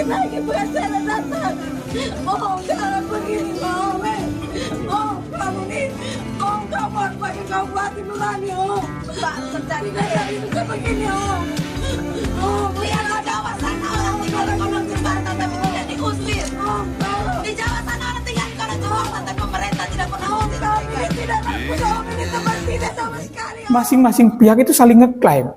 lagi bukan saya datang. Oh, jangan begini, Om. Oh, kamu nih, oh, kamu harus pakai kamu hati nurani, oh. Pak, terjadi dari itu kayak begini, oh. Oh, lihat di Jawa sana orang tinggal di kolong jembatan tapi tidak diusir. Oh, di Jawa sana orang tinggal di kolong jembatan tapi pemerintah tidak pernah usir. Tidak pernah ini tempat tidak sama sekali. Masing-masing pihak itu saling ngeklaim.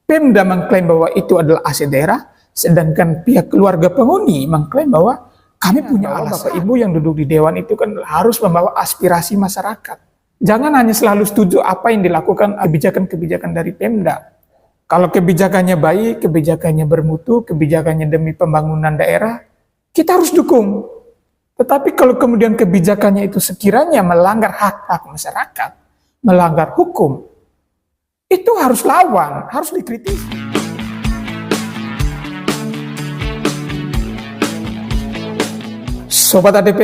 Pemda mengklaim bahwa itu adalah aset daerah, sedangkan pihak keluarga penghuni mengklaim bahwa kami punya alasan. Bapak Ibu yang duduk di dewan itu kan harus membawa aspirasi masyarakat. Jangan hanya selalu setuju apa yang dilakukan kebijakan-kebijakan dari Pemda. Kalau kebijakannya baik, kebijakannya bermutu, kebijakannya demi pembangunan daerah, kita harus dukung. Tetapi kalau kemudian kebijakannya itu sekiranya melanggar hak-hak masyarakat, melanggar hukum, itu harus lawan, harus dikritisi. Sobat ADP,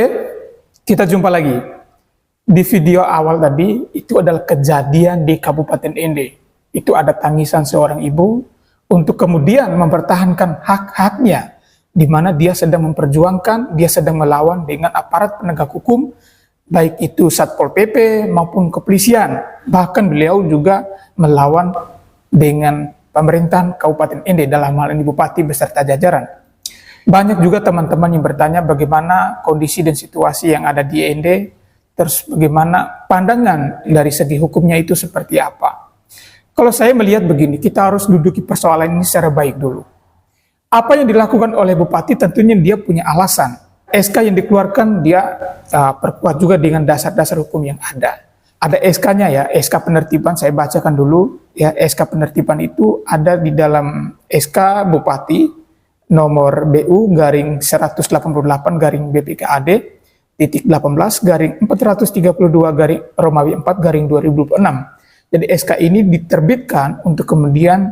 kita jumpa lagi. Di video awal tadi, itu adalah kejadian di Kabupaten Ende. Itu ada tangisan seorang ibu untuk kemudian mempertahankan hak-haknya, di mana dia sedang memperjuangkan, dia sedang melawan dengan aparat penegak hukum, baik itu Satpol PP maupun kepolisian. Bahkan beliau juga melawan dengan pemerintahan Kabupaten Ende, dalam hal ini Bupati beserta jajaran. Banyak juga teman-teman yang bertanya bagaimana kondisi dan situasi yang ada di Ende, terus bagaimana pandangan dari segi hukumnya itu seperti apa. Kalau saya melihat begini, kita harus duduki persoalan ini secara baik dulu. Apa yang dilakukan oleh Bupati tentunya dia punya alasan. SK yang dikeluarkan dia perkuat juga dengan dasar-dasar hukum yang ada. Ada SK-nya ya, SK penertiban, saya bacakan dulu. Ya, SK penertiban itu ada di dalam SK Bupati nomor BU garing 188 garing BPKAD titik 18 garing 432 garing Romawi 4 garing 2026. Jadi SK ini diterbitkan untuk kemudian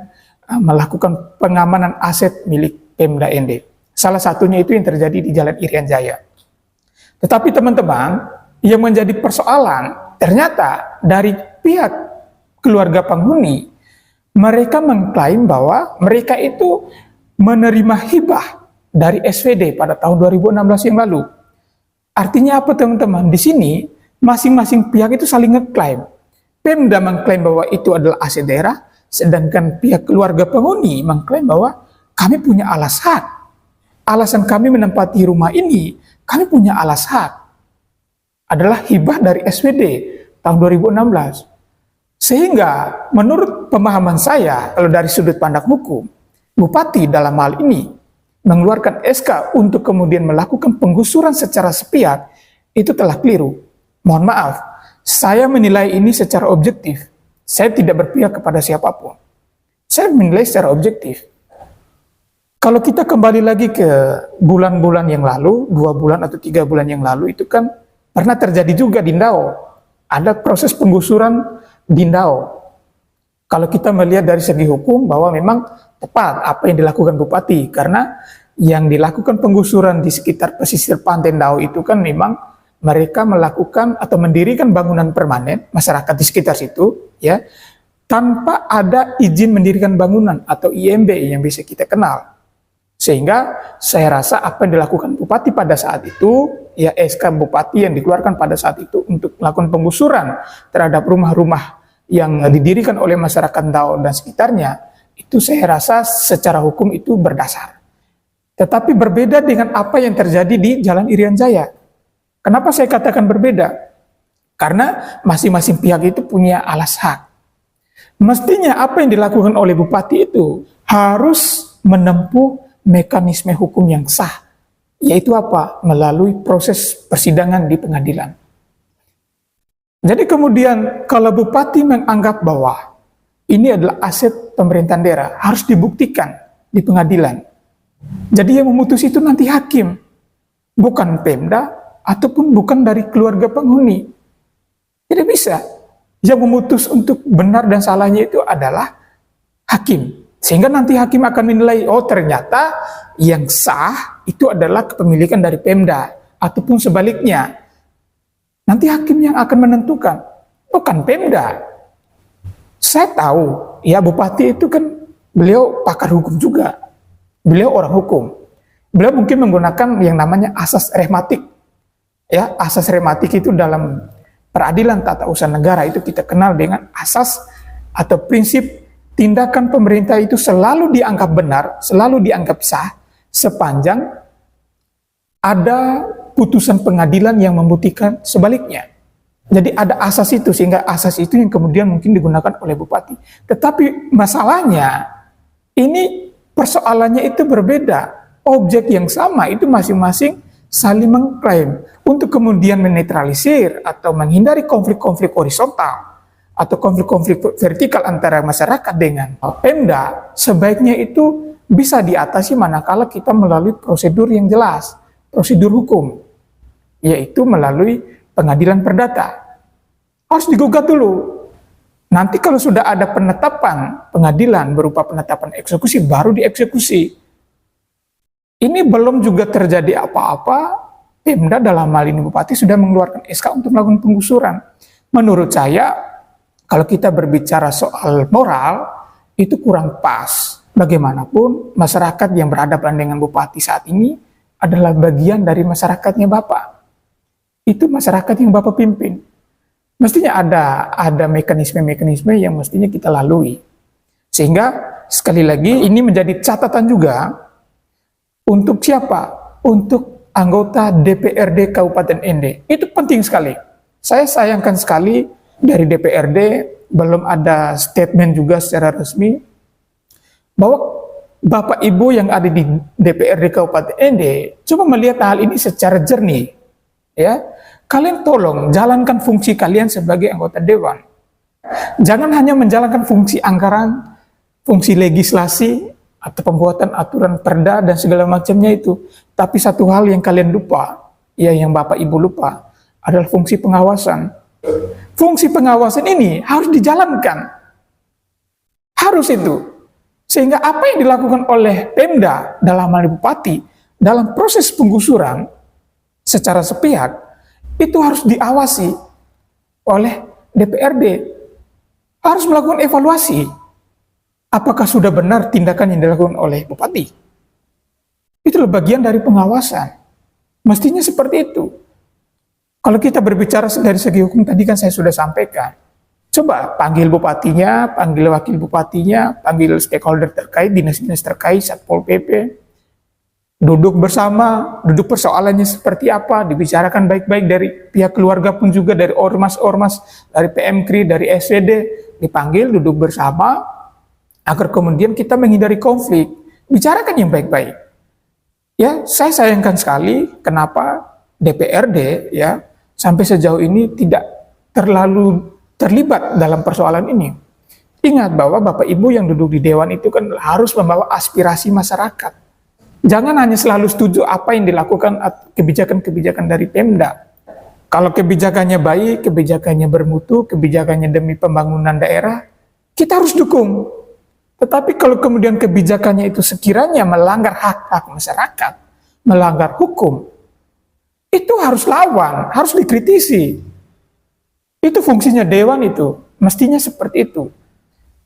melakukan pengamanan aset milik Pemda Ende. Salah satunya itu yang terjadi di Jalan Irian Jaya. Tetapi teman-teman, yang menjadi persoalan, ternyata dari pihak keluarga penghuni, mereka mengklaim bahwa mereka itu menerima hibah dari SVD pada tahun 2016 yang lalu. Artinya apa teman-teman? Di sini masing-masing pihak itu saling ngeklaim. Pemda mengklaim bahwa itu adalah aset daerah, sedangkan pihak keluarga penghuni mengklaim bahwa kami punya alasan. Alasan kami menempati rumah ini, kami punya alasan. Adalah hibah dari SVD tahun 2016. Sehingga menurut pemahaman saya, kalau dari sudut pandang hukum, Bupati dalam hal ini mengeluarkan SK untuk kemudian melakukan penggusuran secara sepihak, itu telah keliru. Mohon maaf, saya menilai ini secara objektif. Saya tidak berpihak kepada siapapun. Saya menilai secara objektif. Kalau kita kembali lagi ke bulan-bulan yang lalu, 2 bulan atau 3 bulan yang lalu, itu kan pernah terjadi juga di Ndao. Ada proses penggusuran di Ndao. Kalau kita melihat dari segi hukum bahwa memang tepat apa yang dilakukan Bupati, karena yang dilakukan penggusuran di sekitar pesisir pantai Ndao itu kan memang mereka melakukan atau mendirikan bangunan permanen masyarakat di sekitar situ ya, tanpa ada izin mendirikan bangunan atau IMB yang bisa kita kenal. Sehingga saya rasa apa yang dilakukan Bupati pada saat itu, ya SK Bupati yang dikeluarkan pada saat itu untuk melakukan penggusuran terhadap rumah-rumah yang didirikan oleh masyarakat Ndao dan sekitarnya, itu saya rasa secara hukum itu berdasar. Tetapi berbeda dengan apa yang terjadi di Jalan Irian Jaya. Kenapa saya katakan berbeda? Karena masing-masing pihak itu punya alas hak. Mestinya apa yang dilakukan oleh Bupati itu harus menempuh mekanisme hukum yang sah. Yaitu apa? Melalui proses persidangan di pengadilan. Jadi kemudian kalau Bupati menganggap bahwa ini adalah aset pemerintahan daerah, harus dibuktikan di pengadilan. Jadi yang memutus itu nanti hakim, bukan Pemda, ataupun bukan dari keluarga penghuni. Tidak bisa. Yang memutus untuk benar dan salahnya itu adalah hakim. Sehingga nanti hakim akan menilai, oh ternyata yang sah itu adalah kepemilikan dari Pemda, ataupun sebaliknya. Nanti hakim yang akan menentukan, bukan Pemda. Saya tahu, ya Bupati itu kan beliau pakar hukum juga. Beliau orang hukum. beliau mungkin menggunakan yang namanya asas rehmatik. Ya, asas rehmatik itu dalam peradilan tata usaha negara itu kita kenal dengan asas atau prinsip tindakan pemerintah itu selalu dianggap benar, selalu dianggap sah sepanjang ada putusan pengadilan yang membuktikan sebaliknya. Jadi ada asas itu, sehingga asas itu yang kemudian mungkin digunakan oleh bupati. Tetapi masalahnya, ini persoalannya itu berbeda. Objek yang sama itu masing-masing saling mengklaim. Untuk kemudian menetralisir atau menghindari konflik-konflik horizontal atau konflik-konflik vertikal antara masyarakat dengan Pemda, sebaiknya itu bisa diatasi manakala kita melalui prosedur yang jelas, prosedur hukum, yaitu melalui pengadilan perdata. Harus digugat dulu. Nanti kalau sudah ada penetapan pengadilan berupa penetapan eksekusi, baru dieksekusi. Ini belum juga terjadi apa-apa, Pemda dalam hal ini Bupati sudah mengeluarkan SK untuk melakukan penggusuran. Menurut saya, kalau kita berbicara soal moral, itu kurang pas. Bagaimanapun, masyarakat yang berhadapan dengan Bupati saat ini adalah bagian dari masyarakatnya Bapak. Itu masyarakat yang Bapak pimpin. Mestinya ada mekanisme-mekanisme yang mestinya kita lalui. Sehingga sekali lagi ini menjadi catatan juga untuk siapa? Untuk anggota DPRD Kabupaten Ende. Itu penting sekali. Saya sayangkan sekali dari DPRD belum ada statement juga secara resmi bahwa Bapak Ibu yang ada di DPRD Kabupaten Ende coba melihat hal ini secara jernih. Ya, kalian tolong jalankan fungsi kalian sebagai anggota dewan. Jangan hanya menjalankan fungsi anggaran, fungsi legislasi, atau pembuatan aturan perda dan segala macamnya itu. Tapi satu hal yang kalian lupa, ya yang Bapak Ibu lupa, adalah fungsi pengawasan. Fungsi pengawasan ini harus dijalankan. Harus itu. Sehingga apa yang dilakukan oleh Pemda dalam hal Bupati, dalam proses penggusuran, secara sepihak, itu harus diawasi oleh DPRD. Harus melakukan evaluasi. Apakah sudah benar tindakan yang dilakukan oleh Bupati? Itulah bagian dari pengawasan. Mestinya seperti itu. Kalau kita berbicara dari segi hukum, tadi kan saya sudah sampaikan. Coba panggil bupatinya, panggil wakil bupatinya, panggil stakeholder terkait, dinas-dinas terkait, Satpol PP, duduk bersama, duduk persoalannya seperti apa, dibicarakan baik-baik dari pihak keluarga pun juga, dari ormas-ormas, dari PMKRI, dari SWD, dipanggil, duduk bersama, agar kemudian kita menghindari konflik, bicarakan yang baik-baik. Ya, saya sayangkan sekali kenapa DPRD ya sampai sejauh ini tidak terlalu terlibat dalam persoalan ini. Ingat bahwa Bapak Ibu yang duduk di Dewan itu kan harus membawa aspirasi masyarakat. Jangan hanya selalu setuju apa yang dilakukan kebijakan-kebijakan dari Pemda. Kalau kebijakannya baik, kebijakannya bermutu, kebijakannya demi pembangunan daerah, kita harus dukung. Tetapi kalau kemudian kebijakannya itu sekiranya melanggar hak-hak masyarakat, melanggar hukum, itu harus lawan, harus dikritisi. Itu fungsinya Dewan itu, mestinya seperti itu.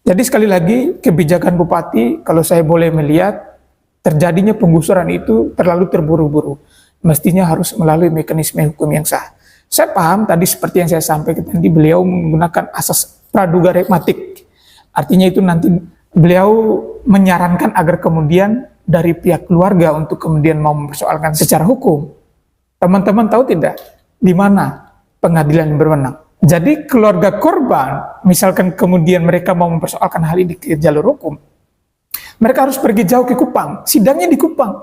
Jadi sekali lagi, kebijakan Bupati, kalau saya boleh melihat, terjadinya penggusuran itu terlalu terburu-buru. Mestinya harus melalui mekanisme hukum yang sah. Saya paham tadi seperti yang saya sampaikan tadi, beliau menggunakan asas praduga rehmatik. Artinya itu nanti beliau menyarankan agar kemudian dari pihak keluarga untuk kemudian mau mempersoalkan secara hukum. Teman-teman tahu tidak di mana pengadilan yang berwenang? Jadi keluarga korban, misalkan kemudian mereka mau mempersoalkan hal ini ke jalur hukum, mereka harus pergi jauh ke Kupang, sidangnya di Kupang,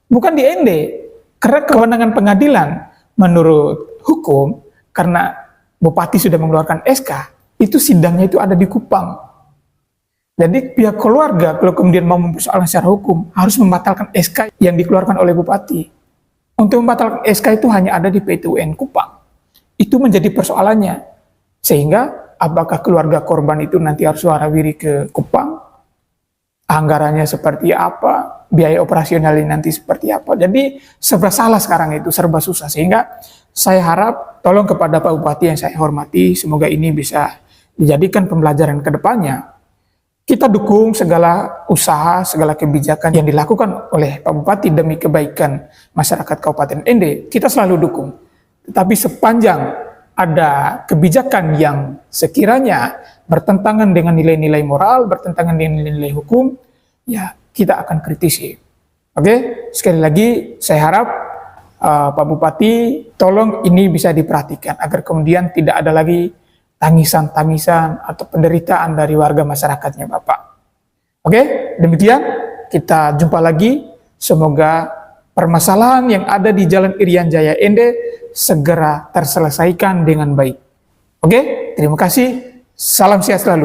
bukan di Ende. Karena kewenangan pengadilan menurut hukum, karena Bupati sudah mengeluarkan SK, itu sidangnya itu ada di Kupang. Jadi pihak keluarga kalau kemudian mau mempersoalkan secara hukum, harus membatalkan SK yang dikeluarkan oleh Bupati. Untuk membatalkan SK itu hanya ada di PT UN Kupang. Itu menjadi persoalannya. Sehingga apakah keluarga korban itu nanti harus warawiri ke Kupang? Anggarannya seperti apa? Biaya operasionalnya nanti seperti apa? Jadi serba salah sekarang itu, serba susah. Sehingga saya harap tolong kepada Pak Bupati yang saya hormati, semoga ini bisa dijadikan pembelajaran ke depannya. kita dukung segala usaha, segala kebijakan yang dilakukan oleh Pak Bupati demi kebaikan masyarakat Kabupaten Ende. Kita selalu dukung. Tetapi sepanjang ada kebijakan yang sekiranya bertentangan dengan nilai-nilai moral, bertentangan dengan nilai-nilai hukum, ya kita akan kritisi. Oke, sekali lagi saya harap Pak Bupati tolong ini bisa diperhatikan agar kemudian tidak ada lagi tangisan-tangisan atau penderitaan dari warga masyarakatnya Bapak. Oke, demikian kita jumpa lagi. Semoga permasalahan yang ada di Jalan Irian Jaya Ende segera terselesaikan dengan baik. Oke, terima kasih. Salam sehat selalu.